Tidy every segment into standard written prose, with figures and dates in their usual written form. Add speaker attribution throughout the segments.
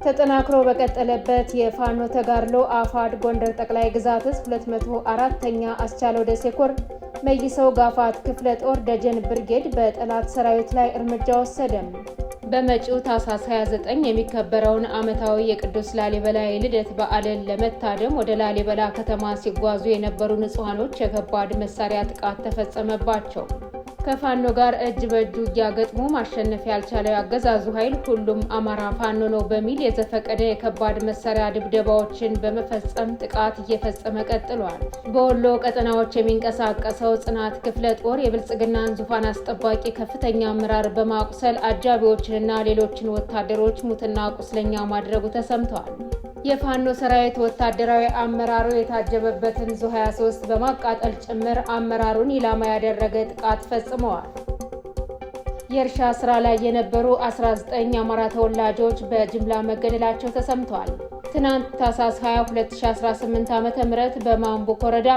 Speaker 1: ተጠናክሮ በቀጠለበት የፋኖ ተጋድሎ አፋድ ጎንደር ጠቅላይ ግዛት 204ኛ አስቻለው ደሴ ኮር መይሰው ጋፋት ክፍለ ጦር ደጀን ብርጌድ በጠላት ሰራዊት ላይ እርምጃ ወሰደ። በመጪው ታህሳስ 29 የሚከበረውን ዓመታዊ የቅዱስ ላሊበላ የልደት በዓልን ለመታደም ወደ ላሊበላ ከተማ ሲጓዙ የነበሩ ንጹሃኖች የከባድ መሳሪያ ጥቃት ተፈጸመባቸው። ከፋኖ ጋር እጅ በእጅ ውጊያ ገጥሞ ማሸነፍ ያልቻለው ያገዛዙ ኃይል ሁሉም አማራ ፋኖ ነው በሚል የዘፈቀደ የከባድ መሳሪያ ድብደባዎችን በመፈጸም ጥቃት እየፈጸመ ቀጥሏል። በወሎ ቀጠናዎች የሚንቀሳቀሰው ጽናት ክፍለ ጦር የብልጽግናን ዙፋን አስጠባቂ ከፍተኛ አመራር በማቁሰል አጃቢዎችንና ሌሎችን ወታደሮች ሙትና ቁስለኛ ማድረጉ ተሰምቷል። የፋኖ ሰራዊት ወታደራዊ አመራሩ የታጀበበትን ዙ 23 በማቃጠል ጭምር አመራሩን ኢላማ ያደረገ ጥቃት ፈጽመዋል። የእርሻ ስራ ላይ የነበሩ 19 አማራ ተወላጆች በጅምላ መገደላቸው ተሰምቷል። ትናንት ታህሳስ 20 2018 ዓ.ም በማንቡክ ወረዳ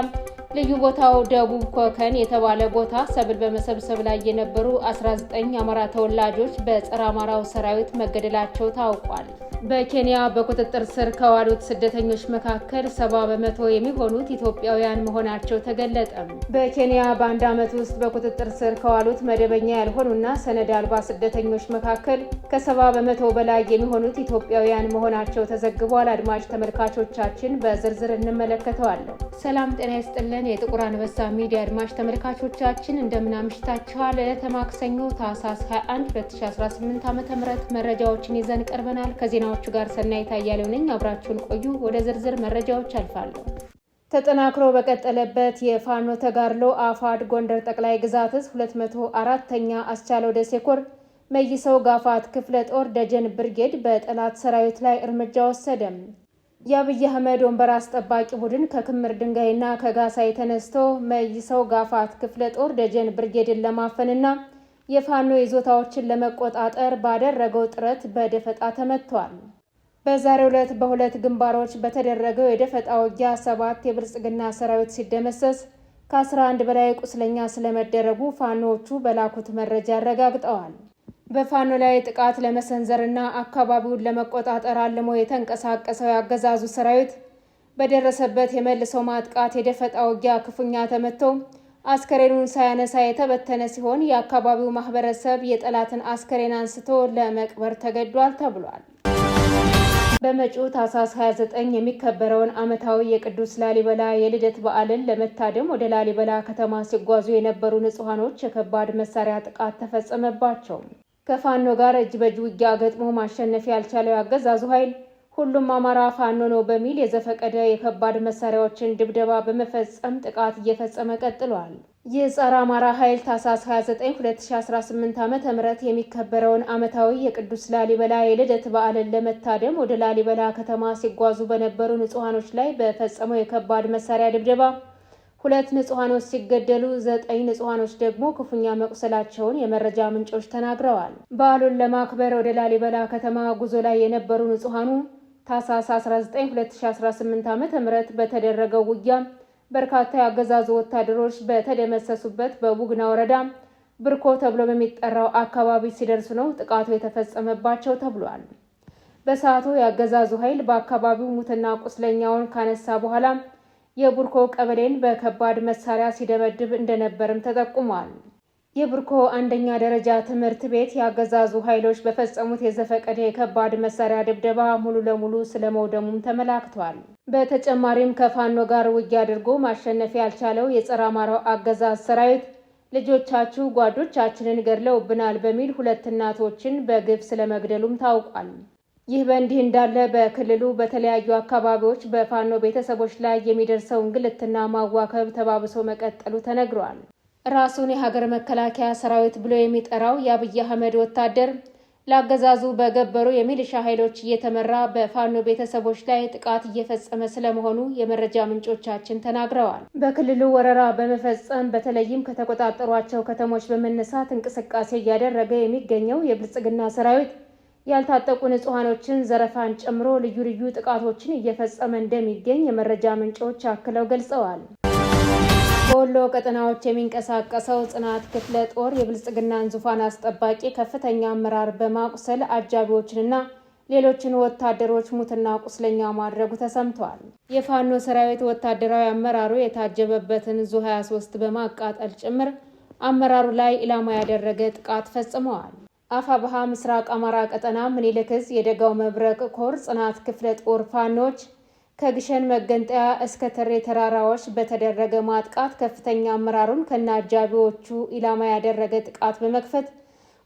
Speaker 1: ልዩ ቦታው ደቡብ ኮከን የተባለ ቦታ ሰብል በመሰብሰብ ላይ የነበሩ 19 አማራ ተወላጆች በጸረ አማራው ሰራዊት መገደላቸው ታውቋል። በኬንያ በቁጥጥር ስር ከዋሉት ስደተኞች መካከል 70% የሚሆኑት ኢትዮጵያውያን መሆናቸው ተገለጠ። በኬንያ በአንድ ዓመት ውስጥ በቁጥጥር ስር ከዋሉት መደበኛ ያልሆኑና ሰነድ አልባ ስደተኞች መካከል ከ70% በላይ የሚሆኑት ኢትዮጵያውያን መሆናቸው ተዘግቧል። አድማጭ ተመልካቾቻችን በዝርዝር እንመለከተዋለን። ሰላም ጤና ይስጥልን። የጥቁር አንበሳ ሚዲያ አድማጭ ተመልካቾቻችን እንደምን አምሽታችኋል? ዕለተ ማክሰኞ ታህሳስ 21 2018 ዓ.ም መረጃዎችን ይዘን ቀርበናል። ከዜናዎቹ ጋር ሰናይት አያሌው ነኝ። አብራችሁን ቆዩ። ወደ ዝርዝር መረጃዎች አልፋለሁ። ተጠናክሮ በቀጠለበት የፋኖ ተጋድሎ አፋድ ጎንደር ጠቅላይ ግዛት 204ኛ አስቻለው ደሴ ኮር መይሰው ጋፋት ክፍለ ጦር ደጀን ብርጌድ በጠላት ሰራዊት ላይ እርምጃ ወሰደ። የአብይ አህመድ ወንበር አስጠባቂ ቡድን ከክምር ድንጋይና ከጋሳይ ተነስቶ መይሰው ጋፋት ክፍለ ጦር ደጀን ብርጌድን ለማፈንና የፋኖ ይዞታዎችን ለመቆጣጠር ባደረገው ጥረት በደፈጣ ተመቷል። በዛሬው ዕለት በሁለት ግንባሮች በተደረገው የደፈጣ ውጊያ 7 የብልጽግና ሰራዊት ሲደመሰስ ከ11 በላይ ቁስለኛ ስለመደረጉ ፋኖዎቹ በላኩት መረጃ አረጋግጠዋል። በፋኖ ላይ ጥቃት ለመሰንዘርና አካባቢውን ለመቆጣጠር አልሞ የተንቀሳቀሰው ያገዛዙ ሰራዊት በደረሰበት የመልሶ ማጥቃት የደፈጣ ውጊያ ክፉኛ ተመቶ አስከሬኑን ሳያነሳ የተበተነ ሲሆን የአካባቢው ማህበረሰብ የጠላትን አስከሬን አንስቶ ለመቅበር ተገዷል ተብሏል። በመጪው ታህሳስ 29 የሚከበረውን ዓመታዊ የቅዱስ ላሊበላ የልደት በዓልን ለመታደም ወደ ላሊበላ ከተማ ሲጓዙ የነበሩ ንጹሃኖች የከባድ መሳሪያ ጥቃት ተፈጸመባቸው። ከፋኖ ጋር እጅ በእጅ ውጊያ ገጥሞ ማሸነፍ ያልቻለው ያገዛዙ ኃይል ሁሉም አማራ ፋኖ ነው በሚል የዘፈቀደ የከባድ መሳሪያዎችን ድብደባ በመፈጸም ጥቃት እየፈጸመ ቀጥሏል። ይህ ጸረ አማራ ኃይል ታህሳስ 29 2018 ዓ.ም የሚከበረውን ዓመታዊ የቅዱስ ላሊበላ የልደት በዓልን ለመታደም ወደ ላሊበላ ከተማ ሲጓዙ በነበሩ ንጹሃኖች ላይ በፈጸመው የከባድ መሳሪያ ድብደባ 2 ንጹሃኖች ሲገደሉ 9 ንጹሃኖች ደግሞ ክፉኛ መቁሰላቸውን የመረጃ ምንጮች ተናግረዋል። በዓሉን ለማክበር ወደ ላሊበላ ከተማ ጉዞ ላይ የነበሩ ንጹሃኑ ታህሳስ 19 2018 ዓ.ም በተደረገው ውጊያ በርካታ ያገዛዙ ወታደሮች በተደመሰሱበት በቡግና ወረዳ ብርኮ ተብሎ በሚጠራው አካባቢ ሲደርሱ ነው ጥቃቱ የተፈጸመባቸው ተብሏል። በሰዓቱ ያገዛዙ ኃይል በአካባቢው ሙትና ቁስለኛውን ካነሳ በኋላ የቡርኮ ቀበሌን በከባድ መሳሪያ ሲደበድብ እንደነበርም ተጠቁሟል። የቡርኮ አንደኛ ደረጃ ትምህርት ቤት ያገዛዙ ኃይሎች በፈጸሙት የዘፈቀደ የከባድ መሳሪያ ድብደባ ሙሉ ለሙሉ ስለመውደሙም ተመላክቷል። በተጨማሪም ከፋኖ ጋር ውጊያ አድርጎ ማሸነፍ ያልቻለው የጸረ አማራው አገዛዝ ሰራዊት ልጆቻችሁ ጓዶቻችንን ገድለውብናል በሚል 2 እናቶችን በግፍ ስለመግደሉም ታውቋል። ይህ በእንዲህ እንዳለ በክልሉ በተለያዩ አካባቢዎች በፋኖ ቤተሰቦች ላይ የሚደርሰው እንግልትና ማዋከብ ተባብሶ መቀጠሉ ተነግሯል። ራሱን የሀገር መከላከያ ሰራዊት ብሎ የሚጠራው የአብይ አህመድ ወታደር ለአገዛዙ በገበሩ የሚሊሻ ኃይሎች እየተመራ በፋኖ ቤተሰቦች ላይ ጥቃት እየፈጸመ ስለመሆኑ የመረጃ ምንጮቻችን ተናግረዋል። በክልሉ ወረራ በመፈጸም በተለይም ከተቆጣጠሯቸው ከተሞች በመነሳት እንቅስቃሴ እያደረገ የሚገኘው የብልጽግና ሰራዊት ያልታጠቁ ንጹሃኖችን ዘረፋን ጨምሮ ልዩ ልዩ ጥቃቶችን እየፈጸመ እንደሚገኝ የመረጃ ምንጮች አክለው ገልጸዋል። በወሎ ቀጠናዎች የሚንቀሳቀሰው ጽናት ክፍለ ጦር የብልጽግናን ዙፋን አስጠባቂ ከፍተኛ አመራር በማቁሰል አጃቢዎችንና ሌሎችን ወታደሮች ሙትና ቁስለኛ ማድረጉ ተሰምቷል። የፋኖ ሰራዊት ወታደራዊ አመራሩ የታጀበበትን ዙ 23 በማቃጠል ጭምር አመራሩ ላይ ኢላማ ያደረገ ጥቃት ፈጽመዋል። አፋብኃ ምስራቅ አማራ ቀጠና ምኒልክ ዕዝ የደጋው መብረቅ ኮር ጽናት ክፍለ ጦር ፋኖች ከግሸን መገንጠያ እስከ ተሬ ተራራዎች በተደረገ ማጥቃት ከፍተኛ አመራሩን ከነአጃቢዎቹ ኢላማ ያደረገ ጥቃት በመክፈት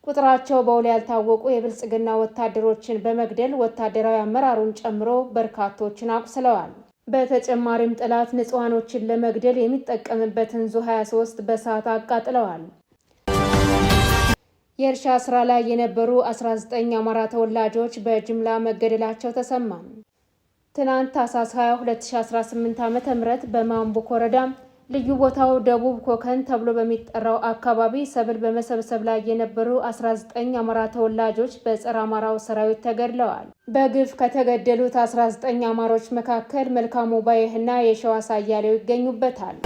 Speaker 1: ቁጥራቸው በውል ያልታወቁ የብልጽግና ወታደሮችን በመግደል ወታደራዊ አመራሩን ጨምሮ በርካቶችን አቁስለዋል። በተጨማሪም ጠላት ንጹሃኖችን ለመግደል የሚጠቀምበትን ዙ 23 በሰዓት አቃጥለዋል። የእርሻ ስራ ላይ የነበሩ 19 አማራ ተወላጆች በጅምላ መገደላቸው ተሰማ። ትናንት ታኅሳስ 20 2018 ዓ.ም በማንቡክ ወረዳ ልዩ ቦታው ደቡብ ኮከን ተብሎ በሚጠራው አካባቢ ሰብል በመሰብሰብ ላይ የነበሩ 19 አማራ ተወላጆች በጸረ አማራው ሰራዊት ተገድለዋል። በግፍ ከተገደሉት 19 አማሮች መካከል መልካሙ ባይህና የሸዋስ አያሌው ይገኙበታል።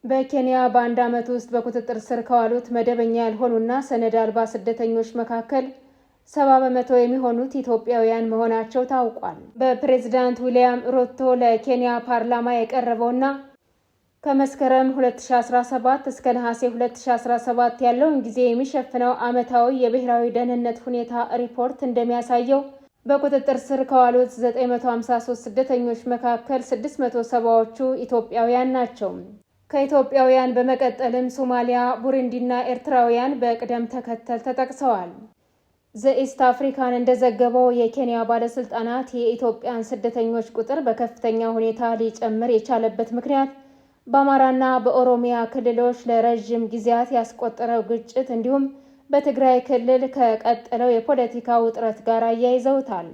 Speaker 1: በኬንያ በአንድ ዓመት ውስጥ በቁጥጥር ስር ከዋሉት መደበኛ ያልሆኑና ሰነድ አልባ ስደተኞች መካከል 70 በመቶ የሚሆኑት ኢትዮጵያውያን መሆናቸው ታውቋል። በፕሬዝዳንት ዊልያም ሩቶ ለኬንያ ፓርላማ የቀረበውና ከመስከረም 2017 እስከ ነሐሴ 2017 ያለውን ጊዜ የሚሸፍነው ዓመታዊ የብሔራዊ ደህንነት ሁኔታ ሪፖርት እንደሚያሳየው በቁጥጥር ስር ከዋሉት 953 ስደተኞች መካከል 670ዎቹ ኢትዮጵያውያን ናቸው። ከኢትዮጵያውያን በመቀጠልም ሶማሊያ፣ ቡሩንዲና ኤርትራውያን በቅደም ተከተል ተጠቅሰዋል። ዘኢስት አፍሪካን እንደዘገበው የኬንያ ባለስልጣናት የኢትዮጵያን ስደተኞች ቁጥር በከፍተኛ ሁኔታ ሊጨምር የቻለበት ምክንያት በአማራና በኦሮሚያ ክልሎች ለረዥም ጊዜያት ያስቆጠረው ግጭት እንዲሁም በትግራይ ክልል ከቀጠለው የፖለቲካ ውጥረት ጋር አያይዘውታል።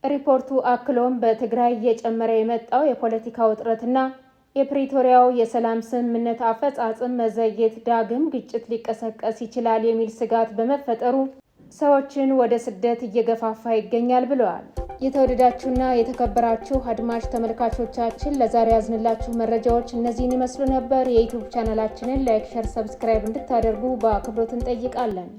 Speaker 1: ሪፖርቱ አክሎም በትግራይ እየጨመረ የመጣው የፖለቲካ ውጥረትና የፕሪቶሪያው የሰላም ስምምነት አፈጻጸም መዘግየት ዳግም ግጭት ሊቀሰቀስ ይችላል የሚል ስጋት በመፈጠሩ ሰዎችን ወደ ስደት እየገፋፋ ይገኛል ብለዋል። የተወደዳችሁና የተከበራችሁ አድማጭ ተመልካቾቻችን ለዛሬ ያዝንላችሁ መረጃዎች እነዚህን ይመስሉ ነበር። የዩቲዩብ ቻናላችንን ላይክ፣ ሼር፣ ሰብስክራይብ እንድታደርጉ በአክብሮት እንጠይቃለን።